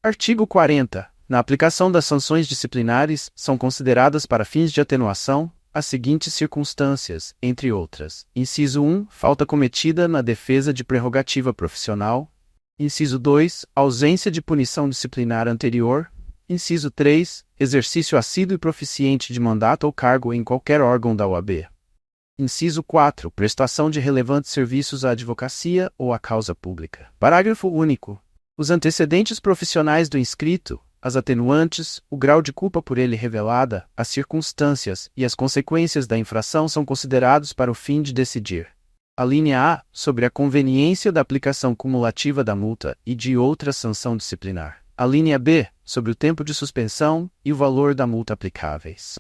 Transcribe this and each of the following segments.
Artigo 40. Na aplicação das sanções disciplinares, são consideradas para fins de atenuação as seguintes circunstâncias, entre outras. Inciso 1. Falta cometida na defesa de prerrogativa profissional. Inciso 2. Ausência de punição disciplinar anterior. Inciso 3. Exercício assíduo e proficiente de mandato ou cargo em qualquer órgão da OAB. Inciso 4. Prestação de relevantes serviços à advocacia ou à causa pública. Parágrafo único. Os antecedentes profissionais do inscrito, as atenuantes, o grau de culpa por ele revelada, as circunstâncias e as consequências da infração são considerados para o fim de decidir. A linha A, sobre a conveniência da aplicação cumulativa da multa e de outra sanção disciplinar. A linha B, sobre o tempo de suspensão e o valor da multa aplicáveis.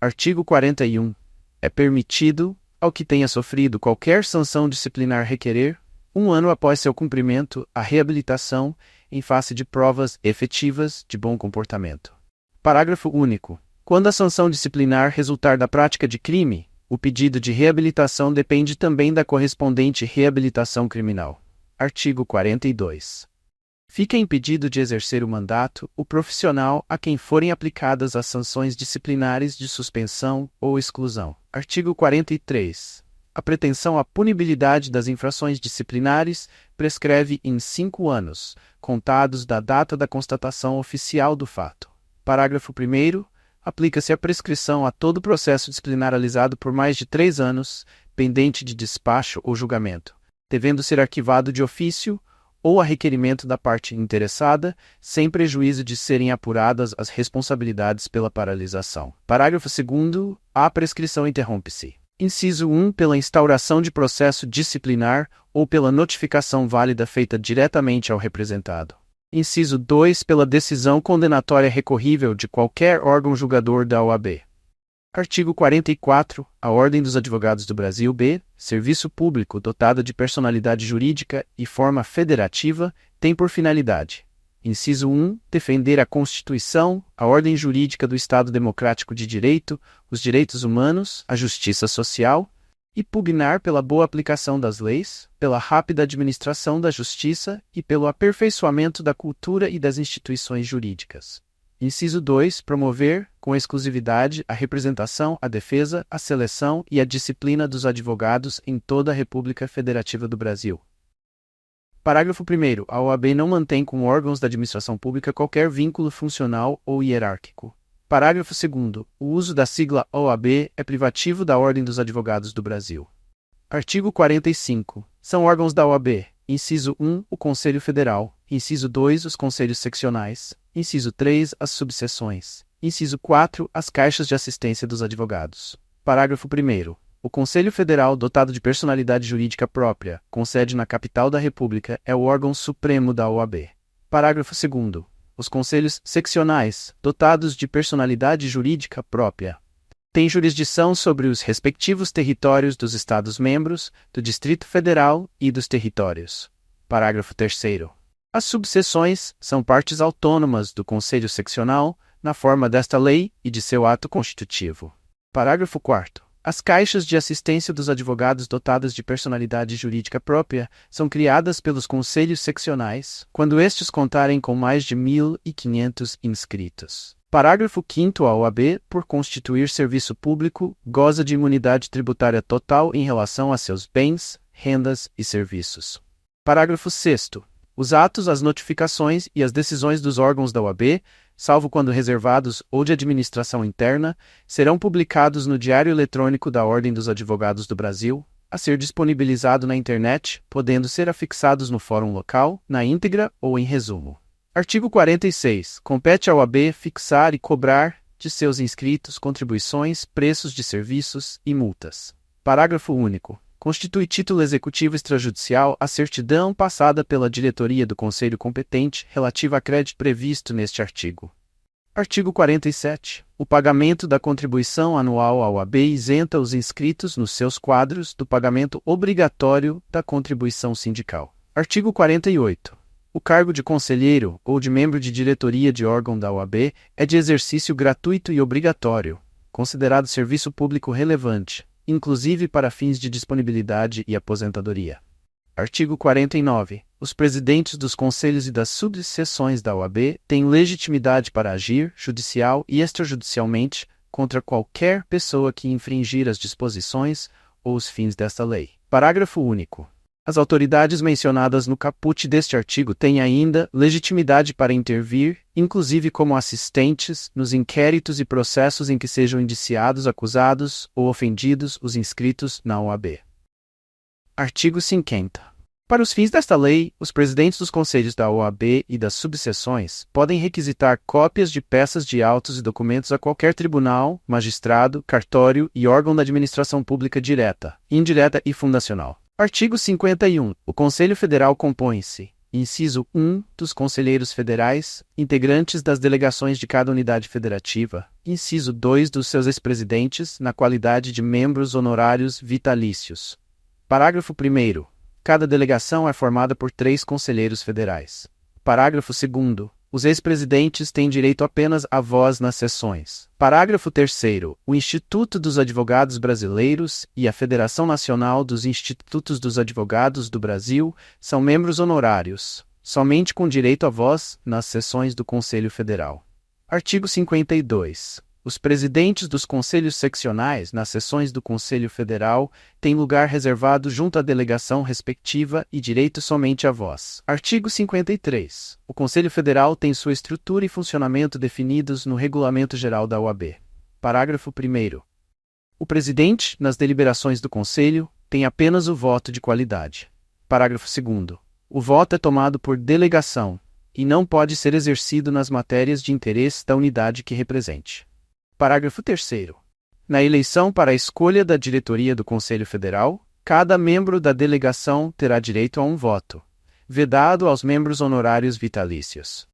Artigo 41. É permitido, ao que tenha sofrido qualquer sanção disciplinar requerer, 1 ano após seu cumprimento, a reabilitação, em face de provas efetivas de bom comportamento. Parágrafo único. Quando a sanção disciplinar resultar da prática de crime, o pedido de reabilitação depende também da correspondente reabilitação criminal. Artigo 42. Fica impedido de exercer o mandato o profissional a quem forem aplicadas as sanções disciplinares de suspensão ou exclusão. Artigo 43. A pretensão à punibilidade das infrações disciplinares prescreve em 5 anos, contados da data da constatação oficial do fato. Parágrafo 1º. Aplica-se a prescrição a todo processo disciplinar alisado por mais de 3 anos, pendente de despacho ou julgamento, devendo ser arquivado de ofício ou a requerimento da parte interessada, sem prejuízo de serem apuradas as responsabilidades pela paralisação. Parágrafo 2º. A prescrição interrompe-se. Inciso 1. Pela instauração de processo disciplinar ou pela notificação válida feita diretamente ao representado. Inciso 2. Pela decisão condenatória recorrível de qualquer órgão julgador da OAB. Artigo 44. A Ordem dos Advogados do Brasil B, serviço público dotado de personalidade jurídica e forma federativa, tem por finalidade: inciso 1. Defender a Constituição, a ordem jurídica do Estado Democrático de Direito, os direitos humanos, a justiça social, e pugnar pela boa aplicação das leis, pela rápida administração da justiça e pelo aperfeiçoamento da cultura e das instituições jurídicas. Inciso 2. Promover, com exclusividade, a representação, a defesa, a seleção e a disciplina dos advogados em toda a República Federativa do Brasil. Parágrafo 1º. A OAB não mantém com órgãos da administração pública qualquer vínculo funcional ou hierárquico. Parágrafo 2º. O uso da sigla OAB é privativo da Ordem dos Advogados do Brasil. Artigo 45. São órgãos da OAB: inciso 1. O Conselho Federal. Inciso 2. Os Conselhos Seccionais. Inciso 3. As subseções. Inciso 4. As caixas de assistência dos advogados. Parágrafo 1º. O Conselho Federal, dotado de personalidade jurídica própria, com sede na capital da República, é o órgão supremo da OAB. Parágrafo 2º. Os Conselhos Seccionais, dotados de personalidade jurídica própria, têm jurisdição sobre os respectivos territórios dos Estados-membros, do Distrito Federal e dos territórios. Parágrafo 3º. As subseções são partes autônomas do Conselho Seccional, na forma desta lei e de seu ato constitutivo. Parágrafo 4º. As caixas de assistência dos advogados dotadas de personalidade jurídica própria são criadas pelos conselhos seccionais, quando estes contarem com mais de 1.500 inscritos. Parágrafo 5º. A OAB, por constituir serviço público, goza de imunidade tributária total em relação a seus bens, rendas e serviços. Parágrafo 6º. Os atos, as notificações e as decisões dos órgãos da OAB, salvo quando reservados ou de administração interna, serão publicados no Diário Eletrônico da Ordem dos Advogados do Brasil, a ser disponibilizado na internet, podendo ser afixados no fórum local, na íntegra ou em resumo. Artigo 46. Compete à OAB fixar e cobrar de seus inscritos contribuições, preços de serviços e multas. Parágrafo único. Constitui título executivo extrajudicial a certidão passada pela diretoria do Conselho competente relativa a crédito previsto neste artigo. Artigo 47. O pagamento da contribuição anual à OAB isenta os inscritos nos seus quadros do pagamento obrigatório da contribuição sindical. Artigo 48. O cargo de conselheiro ou de membro de diretoria de órgão da OAB é de exercício gratuito e obrigatório, considerado serviço público relevante, inclusive para fins de disponibilidade e aposentadoria. Artigo 49. Os presidentes dos conselhos e das subseções da OAB têm legitimidade para agir, judicial e extrajudicialmente, contra qualquer pessoa que infringir as disposições ou os fins desta lei. Parágrafo único. As autoridades mencionadas no caput deste artigo têm ainda legitimidade para intervir, inclusive como assistentes, nos inquéritos e processos em que sejam indiciados, acusados ou ofendidos os inscritos na OAB. Artigo 50. Para os fins desta lei, os presidentes dos conselhos da OAB e das subseções podem requisitar cópias de peças de autos e documentos a qualquer tribunal, magistrado, cartório e órgão da administração pública direta, indireta e fundacional. Artigo 51. O Conselho Federal compõe-se, inciso 1, dos conselheiros federais, integrantes das delegações de cada unidade federativa, inciso 2, dos seus ex-presidentes, na qualidade de membros honorários vitalícios. Parágrafo 1º. Cada delegação é formada por 3 conselheiros federais. Parágrafo 2º. Os ex-presidentes têm direito apenas à voz nas sessões. Parágrafo 3º. O Instituto dos Advogados Brasileiros e a Federação Nacional dos Institutos dos Advogados do Brasil são membros honorários, somente com direito à voz nas sessões do Conselho Federal. Artigo 52. Os presidentes dos conselhos seccionais nas sessões do Conselho Federal têm lugar reservado junto à delegação respectiva e direito somente à voz. Artigo 53. O Conselho Federal tem sua estrutura e funcionamento definidos no Regulamento Geral da OAB. Parágrafo 1º. O presidente, nas deliberações do Conselho, tem apenas o voto de qualidade. Parágrafo 2º. O voto é tomado por delegação e não pode ser exercido nas matérias de interesse da unidade que represente. Parágrafo 3º. Na eleição para a escolha da diretoria do Conselho Federal, cada membro da delegação terá direito a um voto, vedado aos membros honorários vitalícios.